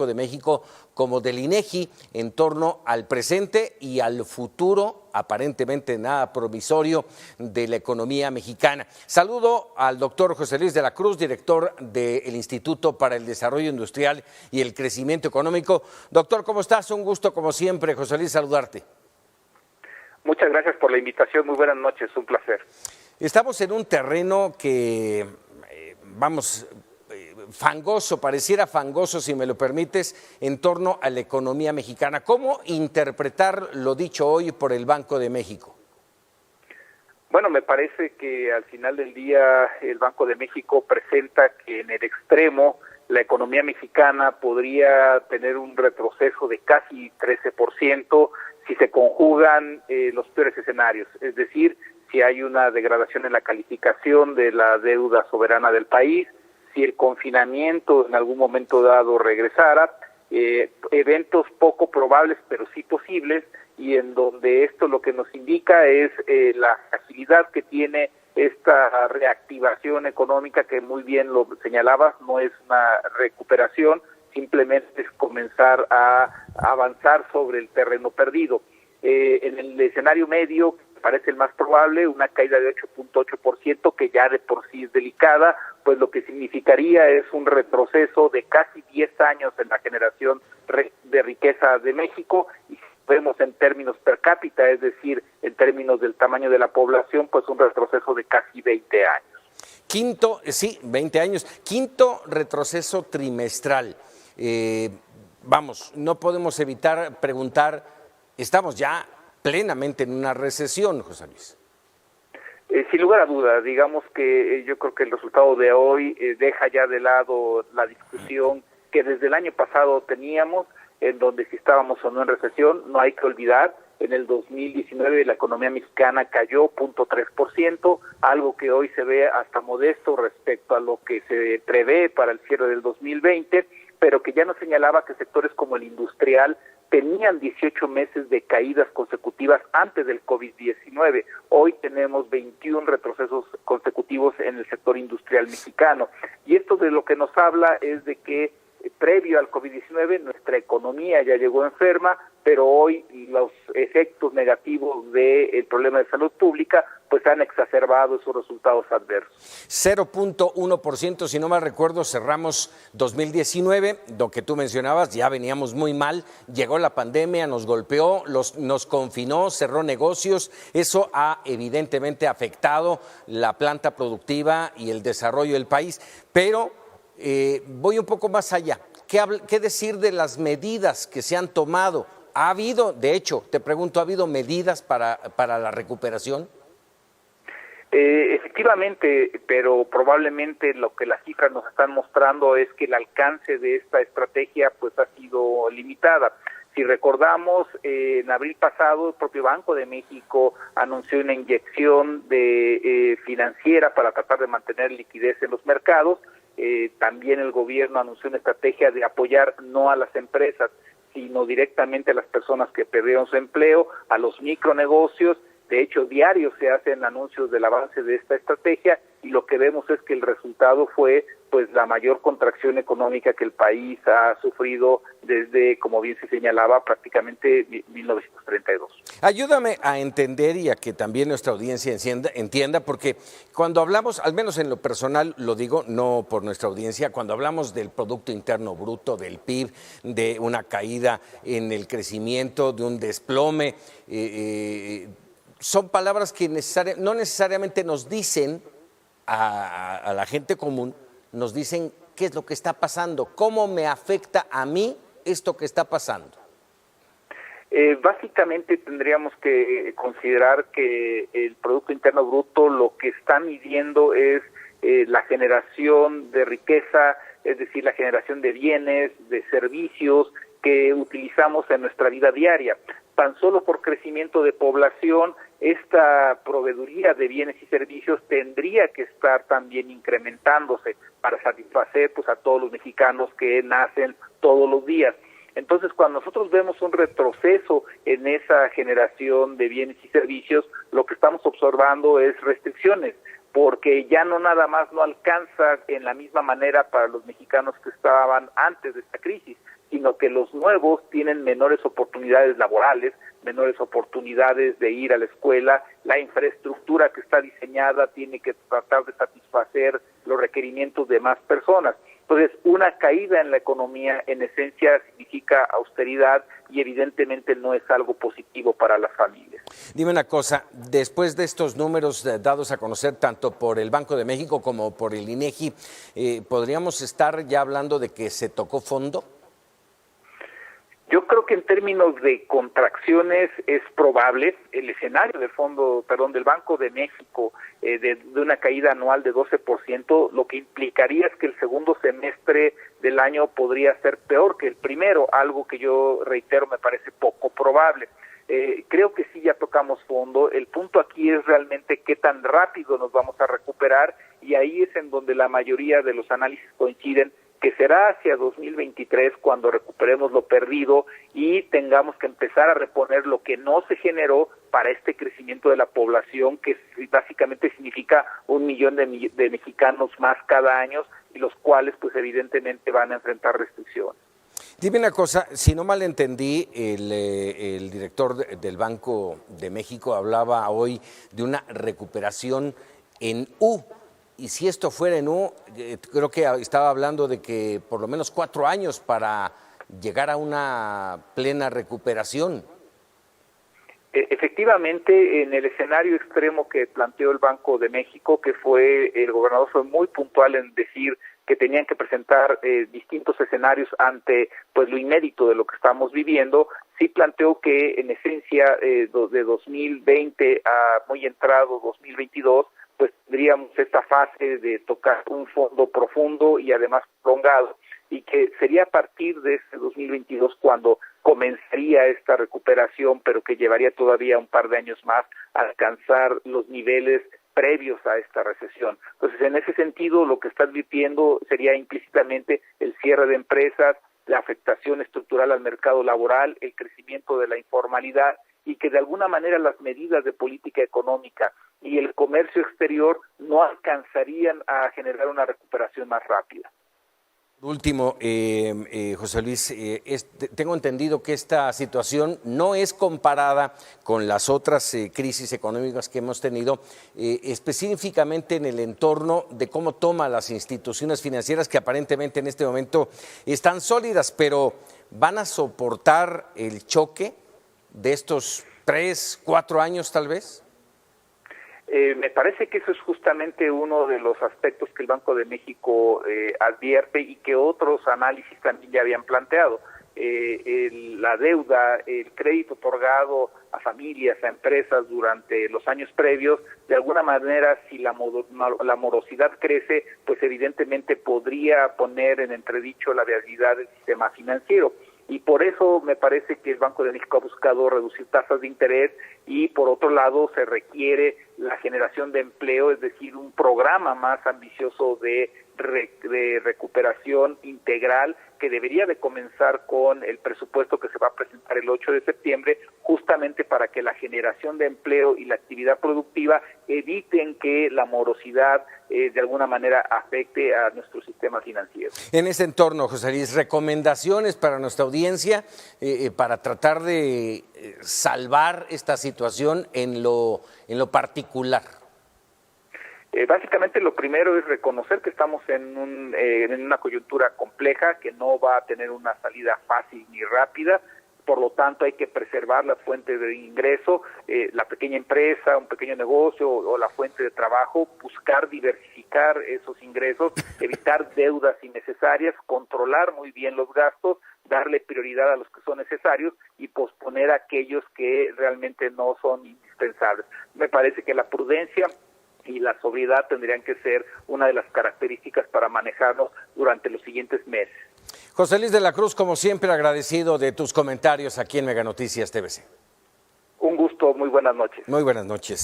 de México como del INEGI en torno al presente y al futuro, aparentemente nada provisorio, de la economía mexicana. Saludo al doctor José Luis de la Cruz, director del Instituto para el Desarrollo Industrial y el Crecimiento Económico. Doctor, ¿cómo estás? Un gusto, como siempre, José Luis, saludarte. Muchas gracias por la invitación. Muy buenas noches, un placer. Estamos en un terreno que, fangoso, pareciera fangoso, si me lo permites, en torno a la economía mexicana. ¿Cómo interpretar lo dicho hoy por el Banco de México? Bueno, me parece que al final del día el Banco de México presenta que en el extremo la economía mexicana podría tener un retroceso de casi 13% si se conjugan los peores escenarios, es decir, si hay una degradación en la calificación de la deuda soberana del país, si el confinamiento en algún momento dado regresara, eventos poco probables pero sí posibles, y en donde esto lo que nos indica es la agilidad que tiene esta reactivación económica, que muy bien lo señalabas, no es una recuperación, simplemente es comenzar a avanzar sobre el terreno perdido. En el escenario medio, parece el más probable, una caída de 8.8%, que ya de por sí es delicada, pues lo que significaría es un retroceso de casi 10 años en la generación de riqueza de México, y si vemos en términos per cápita, es decir, en términos del tamaño de la población, pues un retroceso de casi 20 años. 20 años. Quinto retroceso trimestral. No podemos evitar preguntar, ¿estamos ya plenamente en una recesión, José Luis? Sin lugar a duda, digamos que yo creo que el resultado de hoy deja ya de lado la discusión que desde el año pasado teníamos, en donde si estábamos o no en recesión. No hay que olvidar, en el 2019 la economía mexicana cayó 0.3%, algo que hoy se ve hasta modesto respecto a lo que se prevé para el cierre del 2020, pero que ya nos señalaba que sectores como el industrial tenían 18 meses de caídas consecutivas antes del COVID-19. Hoy tenemos 21 retrocesos consecutivos en el sector industrial mexicano. Y esto de lo que nos habla es de que previo al COVID-19 nuestra economía ya llegó enferma, pero hoy los efectos negativos del problema de salud pública pues han exacerbado esos resultados adversos. 0.1%, si no mal recuerdo, cerramos 2019, lo que tú mencionabas, ya veníamos muy mal, llegó la pandemia, nos golpeó, nos confinó, cerró negocios, eso ha evidentemente afectado la planta productiva y el desarrollo del país, pero voy un poco más allá. ¿Qué decir de las medidas que se han tomado? ¿Ha habido, de hecho, te pregunto, ¿ha habido medidas para la recuperación? Efectivamente, pero probablemente lo que las cifras nos están mostrando es que el alcance de esta estrategia pues ha sido limitada. Si recordamos, en abril pasado el propio Banco de México anunció una inyección financiera para tratar de mantener liquidez en los mercados. También el gobierno anunció una estrategia de apoyar no a las empresas, sino directamente a las personas que perdieron su empleo, a los micronegocios. De hecho, diario se hacen anuncios del avance de esta estrategia, y lo que vemos es que el resultado fue pues la mayor contracción económica que el país ha sufrido desde, como bien se señalaba, prácticamente 1932. Ayúdame a entender y a que también nuestra audiencia entienda, porque cuando hablamos, al menos en lo personal, lo digo, no por nuestra audiencia, cuando hablamos del Producto Interno Bruto, del PIB, de una caída en el crecimiento, de un desplome, son palabras que no necesariamente nos dicen a la gente común, nos dicen qué es lo que está pasando, cómo me afecta a mí esto que está pasando. Básicamente tendríamos que considerar que el Producto Interno Bruto lo que está midiendo es la generación de riqueza, es decir, la generación de bienes, de servicios que utilizamos en nuestra vida diaria. Tan solo por crecimiento de población, esta proveeduría de bienes y servicios tendría que estar también incrementándose para satisfacer pues a todos los mexicanos que nacen todos los días. Entonces, cuando nosotros vemos un retroceso en esa generación de bienes y servicios, lo que estamos observando es restricciones, porque ya no nada más no alcanza en la misma manera para los mexicanos que estaban antes de esta crisis, sino que los nuevos tienen menores oportunidades laborales, menores oportunidades de ir a la escuela, la infraestructura que está diseñada tiene que tratar de satisfacer los requerimientos de más personas. Entonces, una caída en la economía en esencia significa austeridad y evidentemente no es algo positivo para las familias. Dime una cosa, después de estos números dados a conocer tanto por el Banco de México como por el INEGI, ¿podríamos estar ya hablando de que se tocó fondo? Yo creo que en términos de contracciones es probable el escenario del Banco de México de una caída anual de 12%, lo que implicaría es que el segundo semestre del año podría ser peor que el primero, algo que yo reitero me parece poco probable. Creo que sí ya tocamos fondo, el punto aquí es realmente qué tan rápido nos vamos a recuperar y ahí es en donde la mayoría de los análisis coinciden que será hacia 2023 cuando recuperemos lo perdido y tengamos que empezar a reponer lo que no se generó para este crecimiento de la población, que básicamente significa 1 millón de mexicanos más cada año y los cuales pues evidentemente van a enfrentar restricciones. Dime una cosa, si no mal entendí, el director del Banco de México hablaba hoy de una recuperación en U. Y si esto fuera en U, creo que estaba hablando de que por lo menos 4 años para llegar a una plena recuperación. Efectivamente, en el escenario extremo que planteó el Banco de México, el gobernador fue muy puntual en decir que tenían que presentar distintos escenarios ante pues lo inédito de lo que estamos viviendo. Sí planteó que en esencia de 2020 a muy entrado 2022, pues tendríamos esta fase de tocar un fondo profundo y además prolongado, y que sería a partir de este 2022 cuando comenzaría esta recuperación, pero que llevaría todavía un par de años más a alcanzar los niveles previos a esta recesión. Entonces, en ese sentido, lo que está advirtiendo sería implícitamente el cierre de empresas, la afectación estructural al mercado laboral, el crecimiento de la informalidad y que de alguna manera las medidas de política económica y el comercio exterior no alcanzarían a generar una recuperación más rápida. Último, José Luis, tengo entendido que esta situación no es comparada con las otras crisis económicas que hemos tenido, específicamente en el entorno de cómo toman las instituciones financieras que aparentemente en este momento están sólidas, pero ¿van a soportar el choque de estos 3, 4 años tal vez? Me parece que eso es justamente uno de los aspectos que el Banco de México advierte y que otros análisis también ya habían planteado. La deuda, el crédito otorgado a familias, a empresas durante los años previos, de alguna manera, si la morosidad crece, pues evidentemente podría poner en entredicho la viabilidad del sistema financiero. Y por eso me parece que el Banco de México ha buscado reducir tasas de interés y por otro lado se requiere la generación de empleo, es decir, un programa más ambicioso de recuperación integral que debería de comenzar con el presupuesto que se va a presentar el 8 de septiembre, justamente para que la generación de empleo y la actividad productiva eviten que la morosidad de alguna manera afecte a nuestro sistema financiero. En ese entorno, José Luis, recomendaciones para nuestra audiencia para tratar de salvar esta situación en lo particular. Básicamente lo primero es reconocer que estamos en una coyuntura compleja, que no va a tener una salida fácil ni rápida, por lo tanto hay que preservar las fuentes de ingreso, la pequeña empresa, un pequeño negocio o la fuente de trabajo, buscar diversificar esos ingresos, evitar deudas innecesarias, controlar muy bien los gastos, darle prioridad a los que son necesarios y posponer aquellos que realmente no son indispensables. Me parece que la prudencia y la sobriedad tendrían que ser una de las características para manejarnos durante los siguientes meses. José Luis de la Cruz, como siempre, agradecido de tus comentarios aquí en Mega Noticias TVC. Un gusto, muy buenas noches. Muy buenas noches.